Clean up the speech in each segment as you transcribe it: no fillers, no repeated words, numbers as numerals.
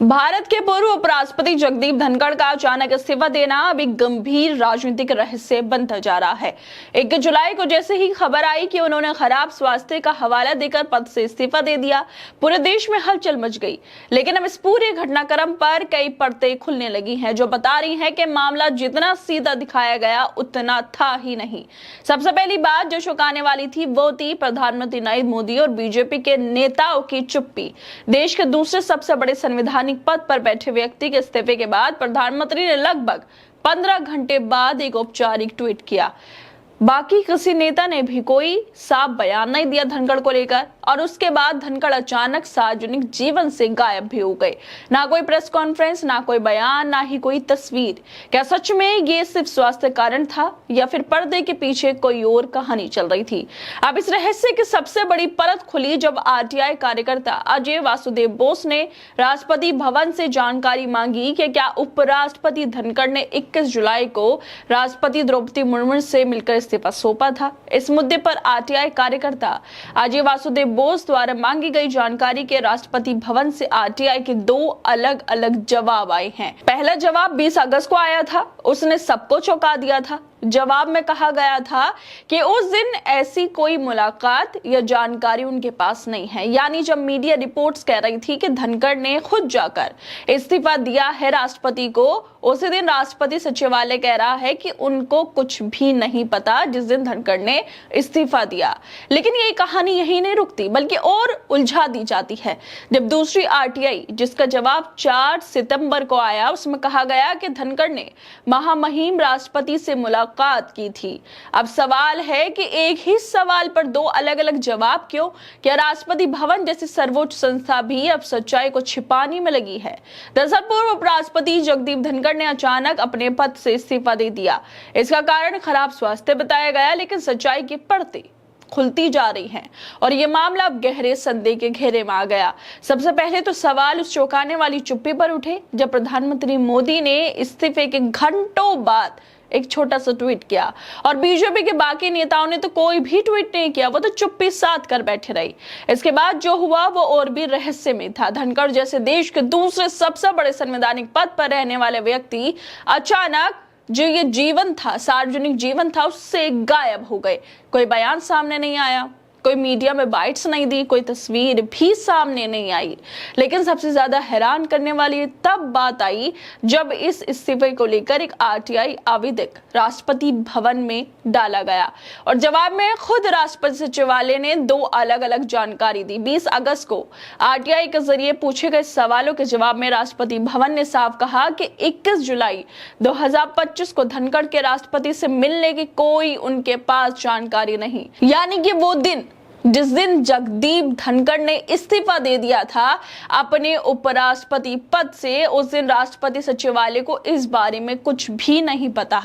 भारत के पूर्व उपराष्ट्रपति जगदीप धनखड़ का अचानक इस्तीफा देना अब एक गंभीर राजनीतिक रहस्य बनता जा रहा है। 1 जुलाई को जैसे ही खबर आई कि उन्होंने खराब स्वास्थ्य का हवाला देकर पद से इस्तीफा दे दिया, पूरे देश में हलचल मच गई। लेकिन अब इस पूरे घटनाक्रम पर कई परतें खुलने लगी हैं, जो बता रही हैं कि मामला जितना सीधा दिखाया गया उतना था ही नहीं। सबसे पहली बात जो चौंकाने वाली थी वो थी प्रधानमंत्री नरेंद्र मोदी और बीजेपी के नेताओं की चुप्पी। देश के दूसरे सबसे बड़े संवैधानिक पद पर बैठे व्यक्ति के इस्तीफे के बाद प्रधानमंत्री ने लगभग 15 घंटे बाद एक औपचारिक ट्वीट किया। बाकी किसी नेता ने भी कोई साफ बयान नहीं दिया धनखड़ को लेकर, और उसके बाद धनखड़ अचानक सार्वजनिक जीवन से गायब भी हो गए। ना कोई प्रेस कॉन्फ्रेंस, ना कोई बयान, ना ही कोई तस्वीर। क्या सच में ये सिर्फ स्वास्थ्य कारण था या फिर पर्दे के पीछे कोई और कहानी चल रही थी? अब इस रहस्य की सबसे बड़ी परत खुली जब आरटीआई कार्यकर्ता अजय वासुदेव बोस ने राष्ट्रपति भवन से जानकारी मांगी कि क्या उपराष्ट्रपति धनखड़ ने 21 जुलाई को राष्ट्रपति द्रौपदी मुर्मू से मिलकर इस्तीफा सौंपा था। इस मुद्दे पर आरटीआई कार्यकर्ता अजय वासुदेव बोस द्वारा मांगी गई जानकारी के राष्ट्रपति भवन से आरटीआई के 2 अलग अलग जवाब आए हैं। पहला जवाब 20 अगस्त को आया था, उसने सबको चौंका दिया था। जवाब में कहा गया था कि उस दिन ऐसी कोई मुलाकात या जानकारी उनके पास नहीं है। यानी जब मीडिया रिपोर्ट्स कह रही थी कि धनखड़ ने खुद जाकर इस्तीफा दिया है राष्ट्रपति को, उसी दिन राष्ट्रपति सचिवालय कह रहा है कि उनको कुछ भी नहीं पता जिस दिन धनखड़ ने इस्तीफा दिया। लेकिन ये कहानी यही नहीं रुकती, बल्कि और उलझा दी जाती है। जब दूसरी आरटीआई जिसका जवाब 4 सितंबर को आया, उसमें कहा गया कि धनखड़ ने महामहिम राष्ट्रपति से मुलाकात की थी। अब सवाल है कि एक ही सवाल पर 2 अलग अलग जवाब क्यों? क्या राष्ट्रपति भवन जैसी सर्वोच्च संस्था भी अब सच्चाई को छिपाने में लगी है? दरअसल पूर्व उपराष्ट्रपति जगदीप धनखड़ ने अचानक अपने पद से इस्तीफा दे दिया। इसका कारण खराब स्वास्थ्य बताया गया, लेकिन सच्चाई की परतें खुलती जा रही हैं और ये मामला अब गहरे संदेह के घेरे में आ गया। सबसे पहले तो सवाल उस चौंकाने वाली चुप्पी पर उठे जब प्रधानमंत्री मोदी ने इस्तीफे के घंटों बाद एक छोटा सा ट्वीट किया, और बीजेपी के बाकी नेताओं ने तो कोई भी ट्वीट नहीं किया, वो तो चुप्पी साध कर बैठे रही। इसके बाद जो हुआ वो और भी रहस्य में था। धनखड़ जैसे देश के दूसरे सबसे बड़े संवैधानिक पद पर रहने वाले व्यक्ति अचानक जो ये जीवन था, सार्वजनिक जीवन था, उससे गायब हो गए। कोई बयान सामने नहीं आया, कोई मीडिया में बाइट्स नहीं दी, कोई तस्वीर भी सामने नहीं आई। लेकिन सबसे ज्यादा हैरान करने वाली तब बात आई जब इस इस्तीफे को लेकर एक आरटीआई आवेदन राष्ट्रपति भवन में डाला गया, और जवाब में खुद राष्ट्रपति सचिवालय ने 2 अलग अलग जानकारी दी। 20 अगस्त को आरटीआई के जरिए पूछे गए सवालों के जवाब में राष्ट्रपति भवन ने साफ कहा कि 21 जुलाई 2025 को धनखड़ के राष्ट्रपति से मिलने की कोई उनके पास जानकारी नहीं। यानी कि वो दिन जिस दिन जगदीप धनखड़ ने इस्तीफा दे दिया था अपने उपराष्ट्रपति पद से, उस दिन राष्ट्रपति सचिवालय को इस बारे में कुछ भी नहीं पता।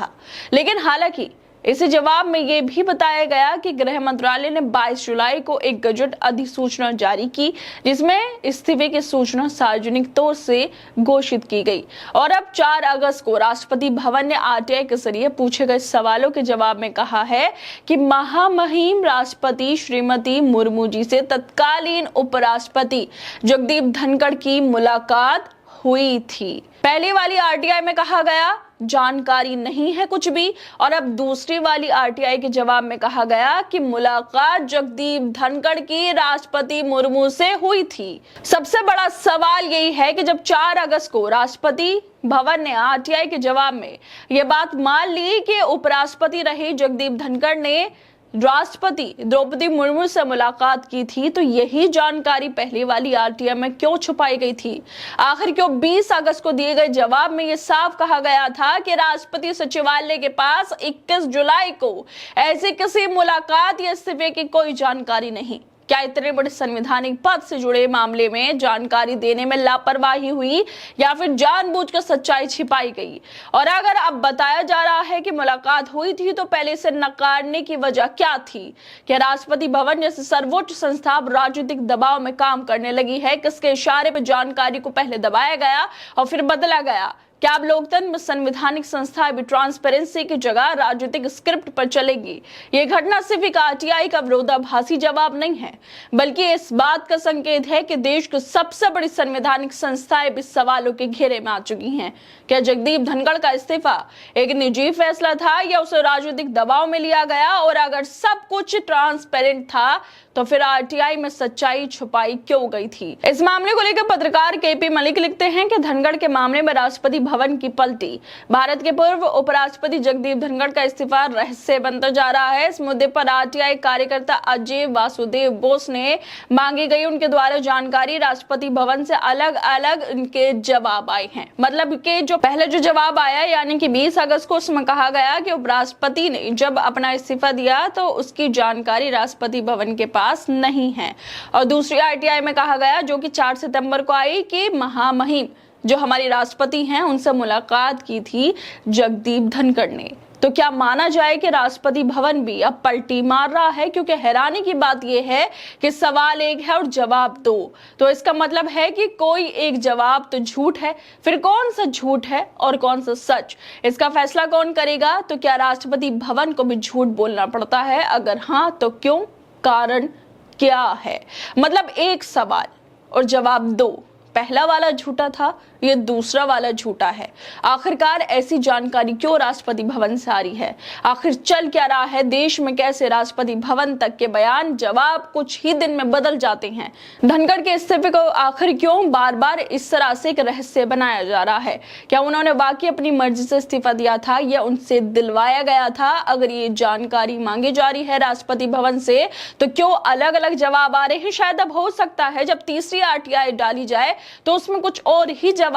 लेकिन हालांकि इसी जवाब में यह भी बताया गया कि गृह मंत्रालय ने 22 जुलाई को एक गजट अधिसूचना जारी की, जिसमें इस्तीफे की सूचना सार्वजनिक तौर से घोषित की गई। और अब 4 अगस्त को राष्ट्रपति भवन ने आरटीआई के जरिए पूछे गए सवालों के जवाब में कहा है कि महामहिम राष्ट्रपति श्रीमती मुर्मू जी से तत्कालीन उपराष्ट्रपति जगदीप धनखड़ की मुलाकात हुई थी। पहली वाली आरटीआई में कहा गया जानकारी नहीं है कुछ भी, और अब दूसरी वाली आरटीआई के जवाब में कहा गया कि मुलाकात जगदीप धनखड़ की राष्ट्रपति मुर्मू से हुई थी। सबसे बड़ा सवाल यही है कि जब 4 अगस्त को राष्ट्रपति भवन ने आरटीआई के जवाब में यह बात मान ली कि उपराष्ट्रपति रहे जगदीप धनखड़ ने राष्ट्रपति द्रौपदी मुर्मू से मुलाकात की थी, तो यही जानकारी पहले वाली आरटीआई में क्यों छुपाई गई थी? आखिर क्यों 20 अगस्त को दिए गए जवाब में यह साफ कहा गया था कि राष्ट्रपति सचिवालय के पास 21 जुलाई को ऐसी किसी मुलाकात या इस्तीफे की कोई जानकारी नहीं? क्या इतने बड़े संवैधानिक पद से जुड़े मामले में जानकारी देने में लापरवाही हुई या फिर जानबूझकर सच्चाई छिपाई गई? और अगर अब बताया जा रहा है कि मुलाकात हुई थी, तो पहले से नकारने की वजह क्या थी? क्या राष्ट्रपति भवन जैसी सर्वोच्च संस्था राजनीतिक दबाव में काम करने लगी है? किसके इशारे पर जानकारी को पहले दबाया गया और फिर बदला गया? क्या अब लोकतंत्र में संवैधानिक संस्था अभी ट्रांसपेरेंसी की जगह राजनीतिक स्क्रिप्ट पर चलेगी? ये घटना सिर्फ एक आरटीआई का विरोधाभासी जवाब नहीं है, बल्कि इस बात का संकेत है कि देश की सबसे बड़ी संवैधानिक संस्थाएं भी सवालों के घेरे में आ चुकी हैं। क्या जगदीप धनखड़ का इस्तीफा एक निजी फैसला था या उसे राजनीतिक दबाव में लिया गया? और अगर सब कुछ ट्रांसपेरेंट था तो फिर आरटीआई में सच्चाई छुपाई क्यों गई थी? इस मामले को लेकर पत्रकार केपी मलिक लिखते हैं कि धनखड़ के मामले में राष्ट्रपति भवन की पलटी। भारत के पूर्व उपराष्ट्रपति जगदीप धनखड़ का इस्तीफा रहस्य बनता जा रहा है। इस मुद्दे पर आरटीआई कार्यकर्ता अजय वासुदेव बोस ने मांगी गई उनके द्वारा जानकारी राष्ट्रपति भवन से अलग अलग उनके जवाब आए हैं। मतलब कि जो पहले जो जवाब आया यानी कि 20 अगस्त को, उसमें कहा गया कि उपराष्ट्रपति ने जब अपना इस्तीफा दिया तो उसकी जानकारी राष्ट्रपति भवन के पास नहीं है। और दूसरी आरटीआई में कहा गया जो कि 4 सितंबर को आई कि महामहिम जो हमारी राष्ट्रपति हैं उनसे मुलाकात की थी जगदीप धनखड़ ने। तो क्या माना जाए कि राष्ट्रपति भवन भी अब पलटी मार रहा है? क्योंकि हैरानी की बात यह है कि सवाल एक है और जवाब दो, तो इसका मतलब है कि कोई एक जवाब तो झूठ है। फिर कौन सा झूठ है और कौन सा सच, इसका फैसला कौन करेगा? तो क्या राष्ट्रपति भवन को भी झूठ बोलना पड़ता है? अगर हाँ तो क्यों, कारण क्या है? मतलब एक सवाल और जवाब दो, पहला वाला झूठा था, ये दूसरा वाला झूठा है। आखिरकार ऐसी जानकारी क्यों राष्ट्रपति भवन से आ रही है? आखिर चल क्या रहा है देश में? कैसे राष्ट्रपति भवन तक के बयान जवाब कुछ ही दिन में बदल जाते हैं? धनखड़ के इस्तीफे को आखिर क्यों बार बार इस तरह से एक रहस्य बनाया जा रहा है? क्या उन्होंने वाकई अपनी मर्जी से इस्तीफा दिया था या उनसे दिलवाया गया था? अगर ये जानकारी मांगी जा रही है राष्ट्रपति भवन से तो क्यों अलग अलग जवाब आ रहे हैं? शायद अब हो सकता है जब तीसरी आरटीआई डाली जाए तो उसमें कुछ और ही जवाब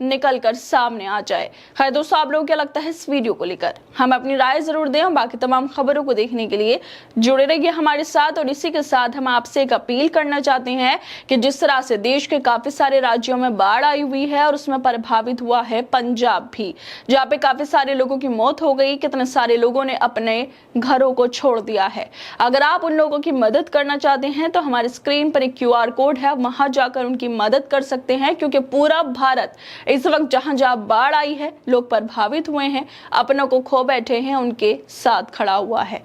निकल कर सामने आ जाए। खैर दोस्तों, आप लोगों को क्या लगता है इस वीडियो को लेकर? हम अपनी राय जरूर दें और बाकी तमाम खबरों को देखने के लिए जुड़े रहिए हमारे साथ। और इसी के साथ हम आपसे एक अपील करना चाहते हैं कि जिस तरह से देश के काफी सारे राज्यों में बाढ़ आई हुई है और उसमें प्रभावित हुआ है पंजाब भी, जहाँ पे काफी सारे लोगों की मौत हो गई, कितने सारे लोगों ने अपने घरों को छोड़ दिया है। अगर आप उन लोगों की मदद करना चाहते हैं तो हमारे स्क्रीन पर एक QR कोड है, वहां जाकर उनकी मदद कर सकते हैं। क्योंकि पूरा भारत इस वक्त जहां जहां बाढ़ आई है, लोग प्रभावित हुए हैं, अपनों को खो बैठे हैं, उनके साथ खड़ा हुआ है।